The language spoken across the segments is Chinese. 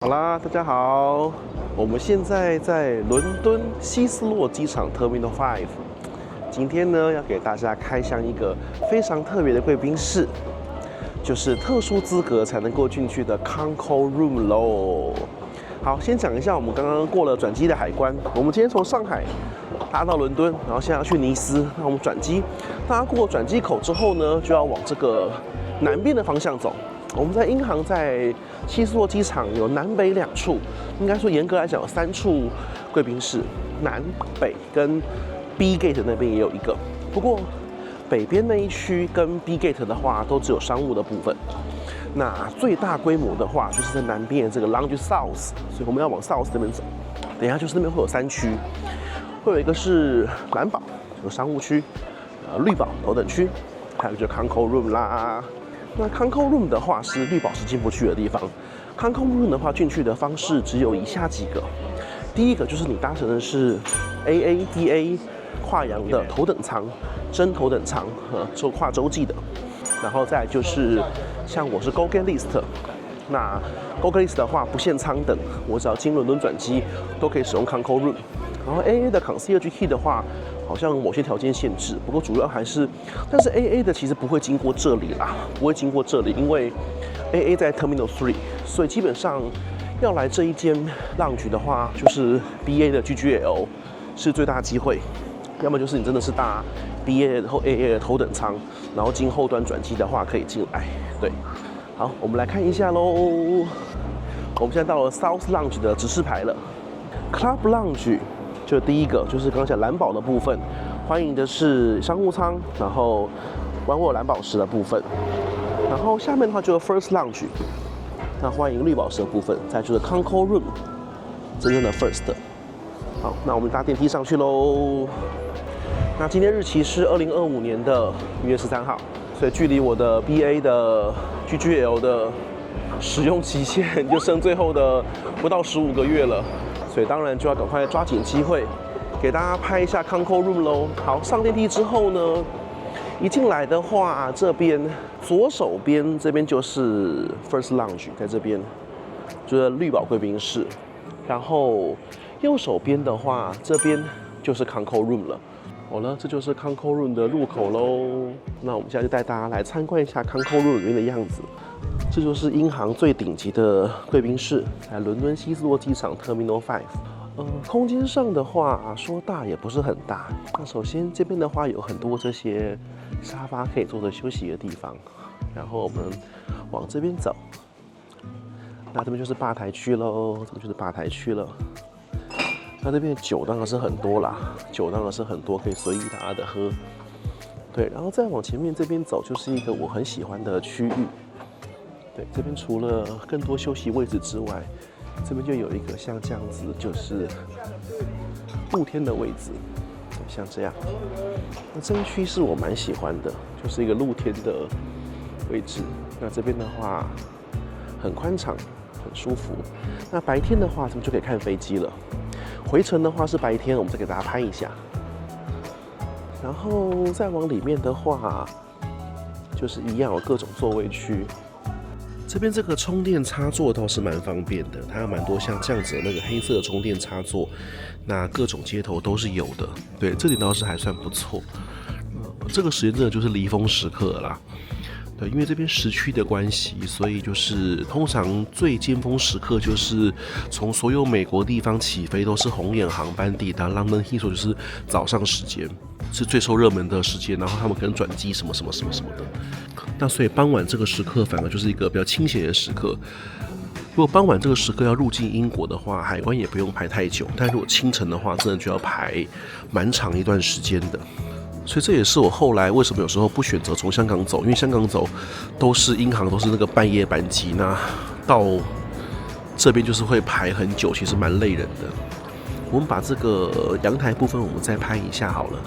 好啦，大家好，我们现在在伦敦希斯洛机场 Terminal 5。今天呢，要给大家开箱一个非常特别的贵宾室，就是特殊资格才能够进去的 Concorde Room 喽。好，先讲一下我们刚刚过了转机的海关。我们今天从上海搭到伦敦，然后现在要去尼斯，那我们转机。大家过转机口之后呢，就要往这个南边的方向走。我们在英航在希斯洛机场有南北两处，应该说严格来讲有3处贵宾室，南北跟 B Gate 那边也有一个。不过北边那一区跟 B Gate 的话，都只有商务的部分。那最大规模的话，就是在南边的这个 Lounge South， 所以我们要往 South 那边走。等一下就是那边会有3区，会有一个是蓝宝，这个商务区，绿宝头等区，还有就是 Concorde Room 啦。那 Concorde Room 的话是绿宝石进不去的地方。Concorde Room 的话进去的方式只有以下几个。第一个就是你搭乘的是 AA、DA 跨洋的头等舱，真头等舱跨洲际的。然后再来就是像我是 GoGet List， 那 GoGet List 的话不限舱等，我只要经伦敦转机都可以使用 Concorde Room。然后 AA 的 Concierge Key 的话，好像某些条件限制，不过主要还是，但是 AA 的其实不会经过这里啦，不会经过这里，因为 AA 在 Terminal 3， 所以基本上要来这一间 lounge 的话，就是 BA 的 GGL 是最大机会，要么就是你真的是搭 BA 或 AA 的头等舱，然后经后端转机的话可以进来。对，好，我们来看一下喽。我们现在到了 South Lounge 的指示牌了 ，Club Lounge。就第一个就是刚刚讲蓝宝的部分，欢迎的是商务舱，然后玩我蓝宝石的部分，然后下面的话就是 First Lounge， 那欢迎绿宝石的部分，再就是 Concorde Room， 真正的 First。好，那我们搭电梯上去喽。那今天日期是2025年的1月13号，所以距离我的 BA 的 GGL 的使用期限就剩最后的不到15个月了。所以当然就要赶快抓紧机会，给大家拍一下 Concorde Room 喽。好，上电梯之后呢，一进来的话，这边左手边这边就是 First Lounge， 在这边就是绿宝贵宾室。然后右手边的话，这边就是 Concorde Room 了。好了，这就是 Concorde Room 的入口喽。那我们现在就带大家来参观一下 Concorde Room 里面的样子。这就是英航最顶级的贵宾室，在伦敦希斯洛机场 Terminal 5。空间上的话，说大也不是很大。那首先这边的话有很多这些沙发可以坐着休息的地方，然后我们往这边走，那这边就是吧台区喽，这边就是吧台区了。那这边酒当然是很多啦，酒当然是很多，可以随意大家的喝。对，然后再往前面这边走，就是一个我很喜欢的区域。对，这边除了更多休息位置之外，这边就有一个像这样子，就是露天的位置，对，像这样。那这一区是我蛮喜欢的，就是一个露天的位置。那这边的话很宽敞，很舒服。那白天的话，咱们就可以看飞机了。回程的话是白天，我们再给大家拍一下。然后再往里面的话，就是一样有各种座位区。这边这个充电插座倒是蛮方便的，它有蛮多像这样子的那个黑色的充电插座，那各种接头都是有的。对，这点倒是还算不错。这个时间真的就是离峰时刻啦。对，因为这边时区的关系，所以就是通常最尖峰时刻就是从所有美国地方起飞都是红眼航班抵达 London Heathrow， 就是早上时间是最受热门的时间，然后他们可能转机什么的。那所以傍晚这个时刻反而就是一个比较清闲的时刻。如果傍晚这个时刻要入境英国的话，海关也不用排太久，但如果清晨的话，真的就要排蛮长一段时间的。所以这也是我后来为什么有时候不选择从香港走，因为香港走都是英航都是那个半夜班机，那到这边就是会排很久，其实蛮累人的。我们把这个阳台部分我们再拍一下好了。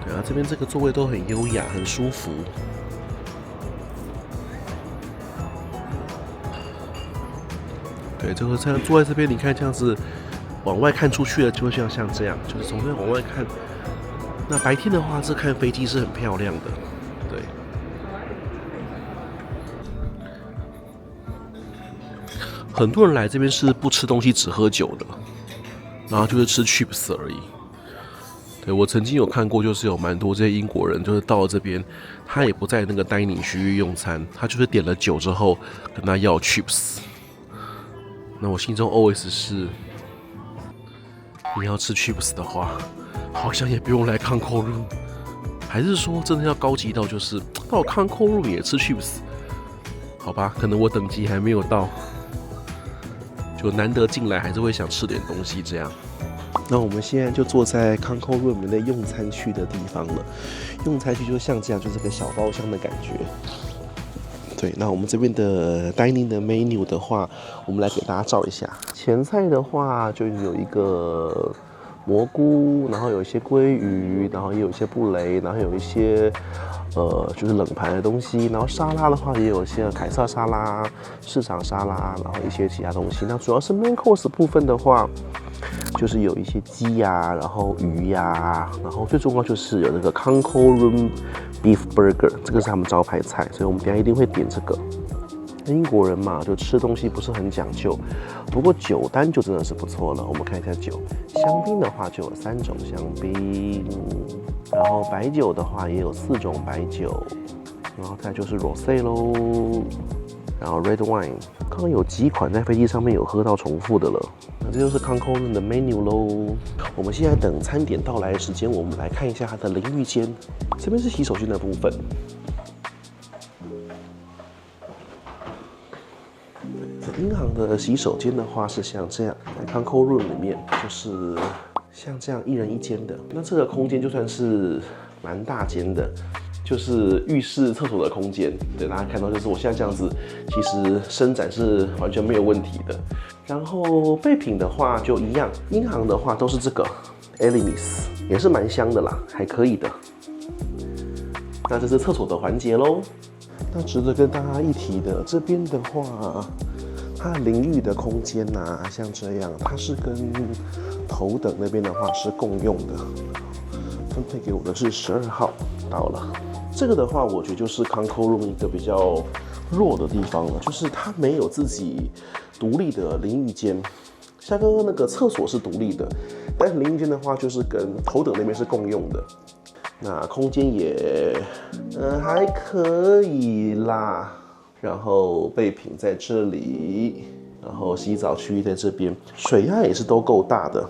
对啊，这边这个座位都很优雅，很舒服。对，这个这样坐在这边，你看这样子往外看出去的，就会像这样，就是从这边往外看。那白天的话，这看飞机是很漂亮的，对。很多人来这边是不吃东西只喝酒的，然后就是吃 chips 而已。对，我曾经有看过，就是有蛮多这些英国人，就是到了这边，他也不在那个dining区域用餐，他就是点了酒之后跟他要 chips。那我心中 always 是，你要吃 chips 的话，好像也不用来Concours Room，还是说真的要高级到就是到Concours Room也吃 chips？ 好吧，可能我等级还没有到，就难得进来还是会想吃点东西这样。那我们现在就坐在Concours Room的用餐区的地方了。用餐区就像这样，就是个小包厢的感觉。对，那我们这边的 dining 的 menu 的话，我们来给大家照一下。前菜的话，就有一个蘑菇，然后有一些鲑鱼，然后也有一些布雷，然后有一些就是冷盘的东西。然后沙拉的话，也有一些凯撒沙拉、市场沙拉，然后一些其他东西。那主要是 main course 部分的话，就是有一些鸡呀，然后鱼呀，然后最重要就是有那个Concours Room Beef Burger， 这个是他们招牌菜，所以我们等一下一定会点这个。英国人嘛，就吃东西不是很讲究，不过酒单就真的是不错了。我们看一下酒，香槟的话就有3种香槟，然后白酒的话也有4种白酒，然后再就是 Rosé 咯，然后 Red Wine。刚刚有几款在飞机上面有喝到重复的了。那这就是Concours Room的 menu 咯。我们现在等餐点到来的时间，我们来看一下它的淋浴间。这边是洗手间的部分。银行的洗手间的话是像这样，在Concours Room里面就是像这样1人1间的。那这个空间就算是蛮大间的，就是浴室、厕所的空间。对，大家看到就是我现在这样子，其实伸展是完全没有问题的。然后备品的话就一样，银行的话都是这个 Elemis， 也是蛮香的啦，还可以的。那这是厕所的环节咯。那值得跟大家一提的，这边的话，它淋浴的空间啊，像这样，它是跟头等那边的话是共用的。分配给我的是12号，到了。这个的话，我觉得就是 Concours Room 一个比较弱的地方了，就是它没有自己独立的淋浴间。像刚刚那个厕所是独立的，但是淋浴间的话，就是跟头等那边是共用的。那空间也还可以啦。然后备品在这里，然后洗澡区域在这边，水压也是都够大的。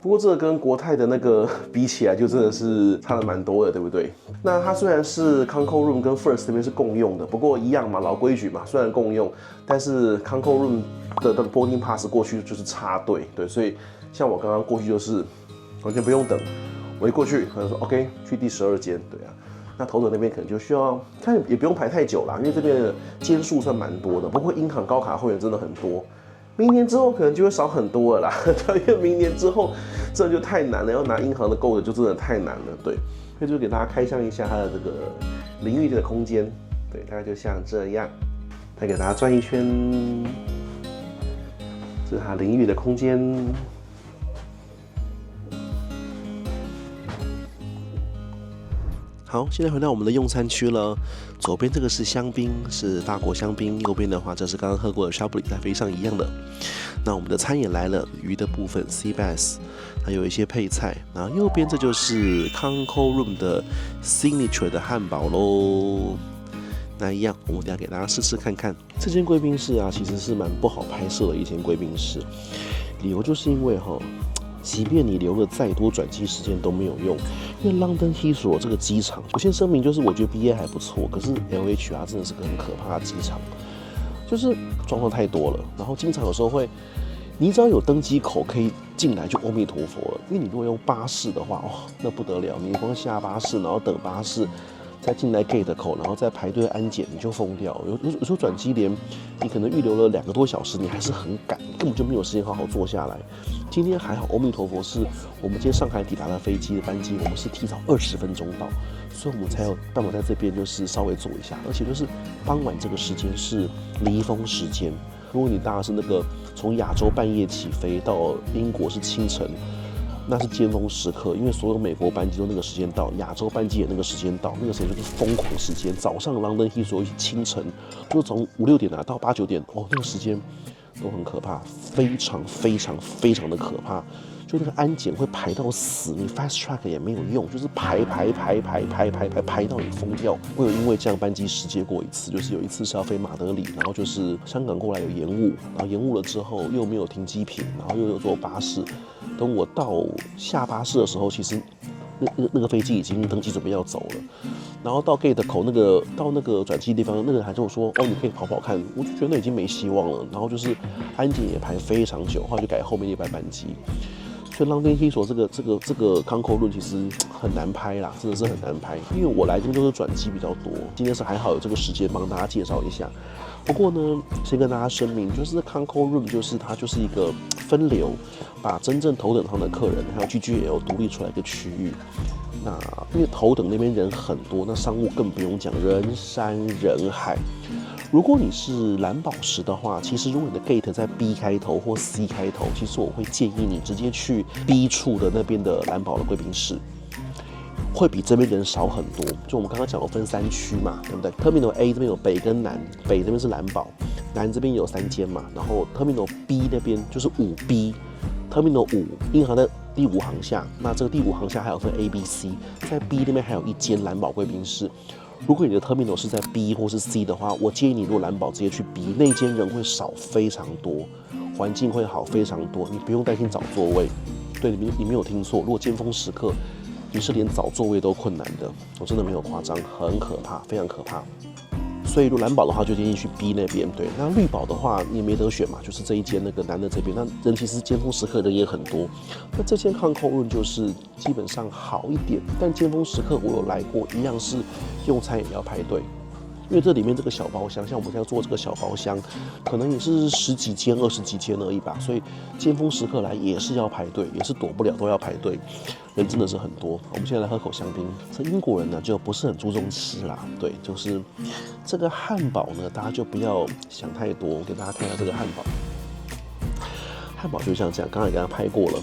不过这个跟国泰的那个比起来，就真的是差的蛮多的，对不对？那它虽然是Concours Room 跟 First 那边是共用的，不过一样嘛，老规矩嘛，虽然共用，但是Concours Room 的 boarding pass 过去就是插队，对，所以像我刚刚过去就是完全不用等，我一过去可能说 OK 去第12间，对啊。那头等那边可能就需要，但也不用排太久啦，因为这边的间数算蛮多的。不过银行高卡会员真的很多，明年之后可能就会少很多了啦。因为明年之后这就太难了，要拿银行的购的就真的太难了。对，所以就给大家开箱一下它的这个淋浴的空间，对，大概就像这样。再给大家转一圈，这是它淋浴的空间。好，现在回到我们的用餐区了。左边这个是香槟，是法国香槟；右边的话，这是刚刚喝过的沙布里在飞上一样的。那我们的餐也来了，鱼的部分 Sea Bass， 还有一些配菜。然后右边这就是 Concours Room 的 Signature 的汉堡咯。那一样，我们等一下给大家试试看看。这间贵宾室啊，其实是蛮不好拍摄的一间贵宾室，理由就是因为即便你留了再多转机时间都没有用，因为 London Heathrow 这个机场，我先声明，就是我觉得 BA 还不错，可是 LHR 真的是个很可怕的机场，就是状况太多了，然后经常有时候会，你只要有登机口可以进来就阿弥陀佛了，因为你如果用巴士的话，那不得了，你光下巴士，然后等巴士。再进来 gate 口，然后再排队安检，你就疯掉。有时候转机连你可能预留了2个多小时，你还是很赶，根本就没有时间好好坐下来。今天还好，阿弥陀佛是我们今天上海抵达的飞机的班机，我们是提早20分钟到，所以我们才有办法在这边就是稍微坐一下，而且就是傍晚这个时间是离峰时间。如果你搭的是那个从亚洲半夜起飞到英国是清晨。那是尖峰时刻，因为所有美国班机都那个时间到，亚洲班机也那个时间到，那个时间就是疯狂时间。早上 London Heathrow 清晨，就从5、6点到8、9点，那个时间都很可怕，非常非常非常的可怕。就那个安检会排到死，你 fast track 也没有用，就是排到你疯掉。我有因为这样班机失接过一次，就是有一次是要飞马德里，然后就是香港过来有延误，然后延误了之后又没有停机坪，然后又有坐巴士。等我到下巴士的时候，其实那个飞机已经登机准备要走了，然后到 gate 口到那个转机地方，那个人还跟我说，哦，你可以跑跑看。我就觉得那已经没希望了，然后就是安检也排非常久，后来就改后面那班班机。所以浪天溪所这个康扣论其实很难拍啦，真的是很难拍。因为我来这边都是转机比较多，今天是还好有这个时间帮大家介绍一下。不过呢，先跟大家声明，就是康扣论就是它就是一个分流，把真正头等舱的客人还有 GGL 独立出来一个区域。那因为头等那边人很多，那商务更不用讲，人山人海。如果你是蓝宝石的话，其实如果你的 gate 在 B 开头或 C 开头，其实我会建议你直接去 B 处的那边的蓝宝的贵宾室，会比这边人少很多。就我们刚刚讲的分3区嘛，对不对 ？Terminal A 这边有北跟南，北这边是蓝宝，南这边有3间嘛，然后 Terminal B 那边就是5B。Terminal 5银行在第5航厦，那这个第5航厦还有分 A、B、C， 在 B 那边还有一间蓝宝贵宾室。如果你的 terminal 是在 B 或是 C 的话，我建议你如果蓝宝直接去 B， 那间人会少非常多，环境会好非常多，你不用担心找座位。对，你没有听错，如果尖峰时刻，你是连找座位都困难的，我真的没有夸张，很可怕，非常可怕。所以，如果蓝宝的话，就建议去 B 那边。对，那绿宝的话，你也没得选嘛，就是这一间那个南的这边。那人其实尖峰时刻人也很多。那这间康扣润就是基本上好一点，但尖峰时刻我有来过，一样是用餐也要排队。因为这里面这个小包厢，像我们现在做这个小包厢，可能也是10几间、20几间而已吧，所以尖峰时刻来也是要排队，也是躲不了，都要排队，人真的是很多。我们现在来喝口香槟。这英国人呢就不是很注重吃啦，对，就是这个汉堡呢，大家就不要想太多。我给大家看一下这个汉堡，汉堡就像这样，刚才给大家拍过了，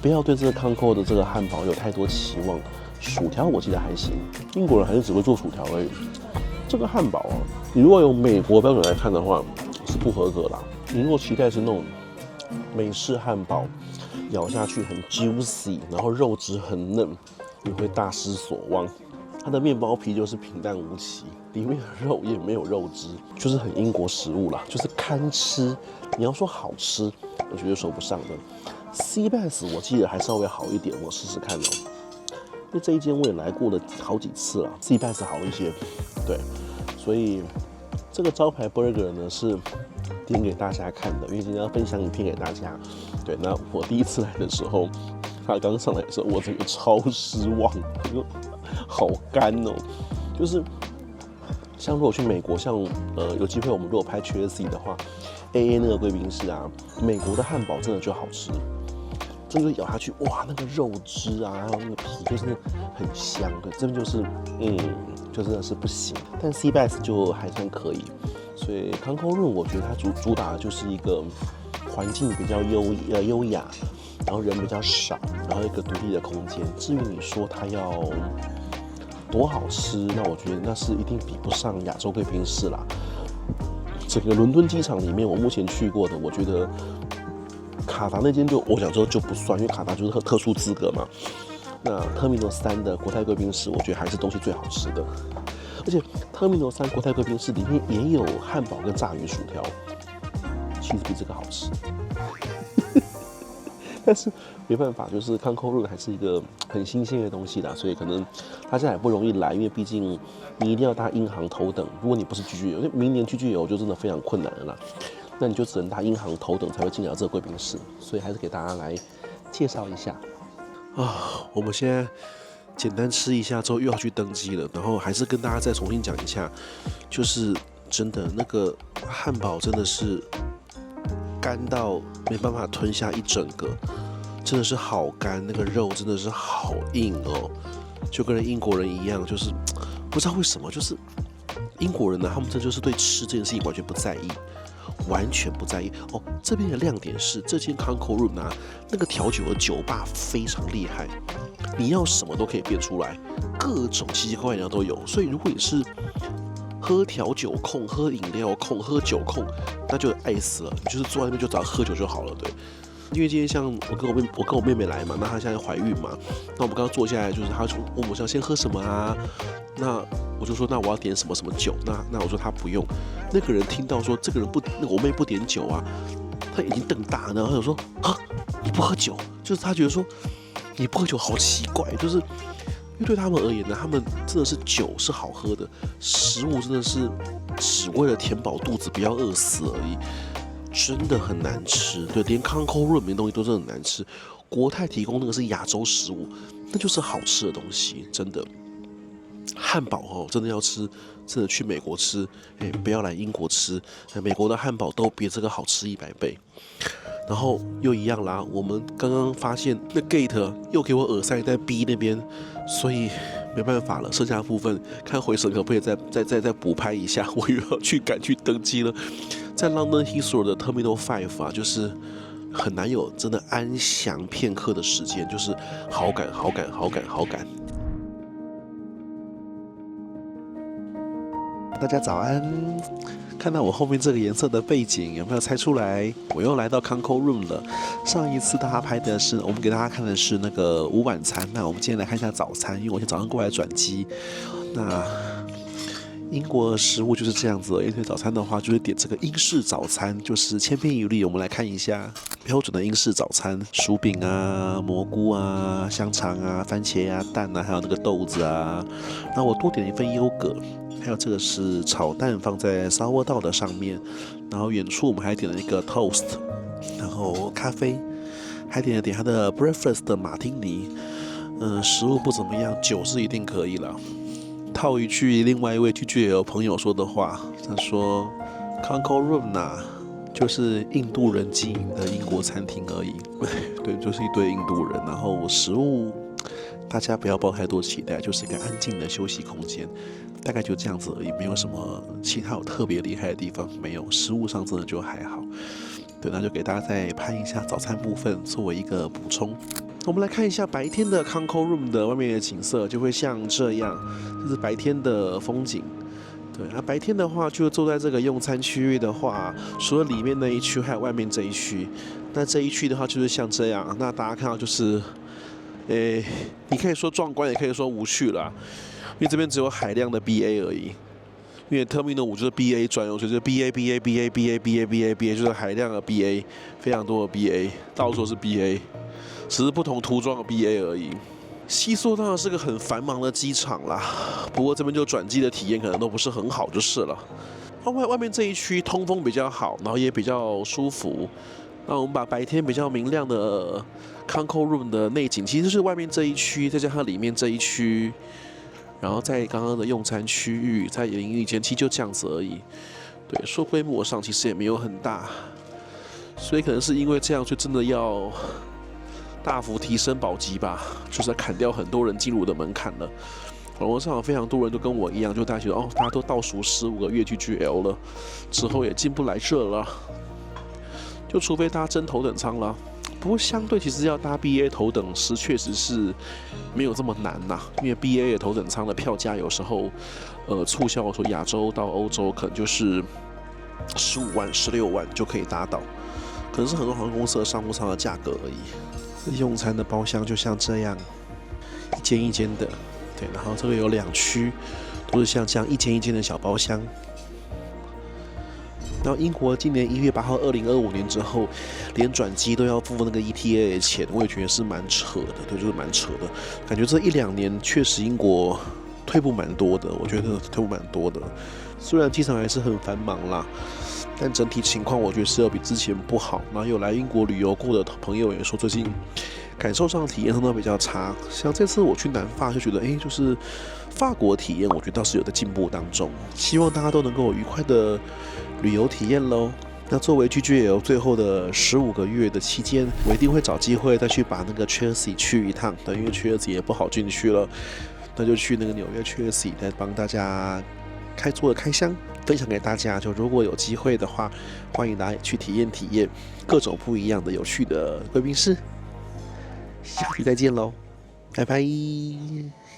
不要对这个康扣的这个汉堡有太多期望。薯条我记得还行，英国人还是只会做薯条而已。这个汉堡啊，你如果用美国标准来看的话，是不合格啦。你如果期待是那种美式汉堡，咬下去很 juicy， 然后肉质很嫩，你会大失所望。它的面包皮就是平淡无奇，里面的肉也没有肉汁，就是很英国食物啦，就是堪吃。你要说好吃，我觉得说不上的。Seabass 我记得还稍微好一点，我试试看哦。因为这一间我也来过了好几次了 ，Seabass 好一些，对，所以这个招牌 burger 呢是点给大家看的，因为今天要分享影片给大家。对，那我第一次来的时候，他刚上来的时候，我整个超失望，好干哦，就是像如果去美国，像有机会我们如果拍 Chelsea 的话 ，AA 那个贵宾室啊，美国的汉堡真的就好吃。真的咬下去，哇，那个肉汁啊，还有那个皮，就是很香的。这边就是，就真的是不行。但 Seabass 就还算可以。所以康扣润，我觉得它主打的就是一个环境比较优雅，然后人比较少，然后一个独立的空间。至于你说它要多好吃，那我觉得那是一定比不上亚洲贵宾室啦。整个伦敦机场里面，我目前去过的，我觉得。卡达那间我想说就不算，因为卡达就是特殊资格嘛。那 Terminal 3的国泰贵宾室，我觉得还是东西最好吃的。而且 Terminal 3国泰贵宾室里面也有汉堡跟炸鱼薯条，其实比这个好吃。但是没办法，就是康扣润还是一个很新鲜的东西啦，所以可能大家也不容易来，因为毕竟你一定要搭英航头等。如果你不是 GGL， 因为明年 GGL 就真的非常困难了啦。那你就只能搭英航头等才会进来这个贵宾室，所以还是给大家来介绍一下啊。我们现在简单吃一下之后又要去登机了，然后还是跟大家再重新讲一下，就是真的那个汉堡真的是干到没办法吞下一整个，真的是好干，那个肉真的是好硬哦，就跟英国人一样，就是不知道为什么，就是英国人呢，他们这就是对吃这件事情完全不在意。完全不在意哦。这边的亮点是这间康扣润啊，那个调酒的酒吧非常厉害，你要什么都可以变出来，各种奇奇怪怪的都有。所以如果你是喝调酒控、喝饮料控、喝酒控，那就爱死了。你就是坐在那边就只要喝酒就好了，对。因为今天像我跟我妹妹来嘛，那她现在怀孕嘛，那我们刚刚坐下来，就是她说问我想先喝什么啊，那我就说那我要点什么什么酒，那我说她不用，那个人听到说这个人不，那个我妹不点酒啊，他眼睛瞪大，然后他就说啊你不喝酒，就是他觉得说你不喝酒好奇怪，就是因为对他们而言呢，他们真的是酒是好喝的，食物真的是只为了填饱肚子，不要饿死而已。真的很难吃，对，连康扣润里面的东西都真的很难吃。国泰提供那个是亚洲食物，那就是好吃的东西，真的。汉堡哦，真的要吃，真的去美国吃，不要来英国吃。美国的汉堡都比这个好吃100倍。然後又一樣啦，我們剛剛發現那 gate 又給我耳塞在 B 那邊，所以沒辦法了。剩下的部分看回程可不可以再補拍一下，我又要去趕去登機了。在 London Heathrow 的 Terminal 5啊，就是很難有真的安詳片刻的時間，就是好趕。大家早安。看到我后面这个颜色的背景，有没有猜出来？我又来到 Conco Room 了。上一次大家拍的是，我们给大家看的是那个午晚餐。那我们今天来看一下早餐，因为我今天早上过来转机。那英国的食物就是这样子，因为早餐的话就是点这个英式早餐，就是千篇一律。我们来看一下标准的英式早餐：薯饼啊、蘑菇啊、香肠啊、番茄啊、蛋啊，还有那个豆子啊。那我多点了一份优格。还有这个是炒蛋放在沙窝道的上面，然后远处我们还点了一个 toast， 然后咖啡，还点了它的 breakfast 的马丁尼。食物不怎么样，酒是一定可以了。套一句另外一位GGL朋友说的话，他说 Conco Room 呐，就是印度人经营的英国餐厅而已。对，就是一堆印度人，然后食物大家不要抱太多期待，就是一个安静的休息空间。大概就这样子而已，没有什么其他有特别厉害的地方，没有，食物上真的就还好。对，那就给大家再拍一下早餐部分作为一个补充。我们来看一下白天的 Conco Room 的外面的景色，就会像这样，这是白天的风景。对，那白天的话，就坐在这个用餐区域的话，除了里面那一区，还有外面这一区。那这一区的话，就是像这样。那大家看到就是，你可以说壮观，也可以说无趣啦。因为这边只有海量的 BA 而已，因为 Terminal 5就是 BA 专用，就是 BA， 就是海量的 BA， 非常多的 BA， 到处是 BA， 只是不同涂装的 BA 而已。希斯罗当然是个很繁忙的机场啦，不过这边就转机的体验可能都不是很好就是了。外面这一区通风比较好，然后也比较舒服。那我们把白天比较明亮的 Conco Room 的内景，其实是外面这一区，再加上里面这一区。然后在刚刚的用餐区域，在淋浴间，其实就这样子而已。对，说规模上其实也没有很大，所以可能是因为这样，就真的要大幅提升保级吧，就是要砍掉很多人进入的门槛了。网络上有非常多人都跟我一样，就大家觉得大家都倒数15个月去 GL 了，之后也进不来这了，就除非大家真头等舱了。不过相对其实要搭 BA 头等师确实是没有这么难呐，因为 BA 的头等舱的票价有时候，促销说亚洲到欧洲可能就是15万、16万就可以达到，可能是很多航空公司的商务舱的价格而已。用餐的包厢就像这样，一间一间的，对，然后这个有2区，都是像这样一间一间的小包厢。然后英国今年1月8号，2025年之后，连转机都要付那个 ETA 的钱，我也觉得是蛮扯的，对，就是蛮扯的。感觉这1-2年确实英国退步蛮多的，我觉得退步蛮多的。虽然机场还是很繁忙啦，但整体情况我觉得是要比之前不好。然后有来英国旅游过的朋友也说，最近感受上的体验上都比较差。像这次我去南法就觉得，就是法国体验，我觉得倒是有在进步当中。希望大家都能够有愉快的旅游体验喽。那作为 GGL 最后的15个月的期间，我一定会找机会再去把那个 Chelsea 去一趟，对，因为 Chelsea 也不好进去了，那就去那个纽约 Chelsea 再帮大家做开箱，分享给大家。就如果有机会的话，欢迎大家也去体验各种不一样的有趣的贵宾室。下期再见喽，拜拜。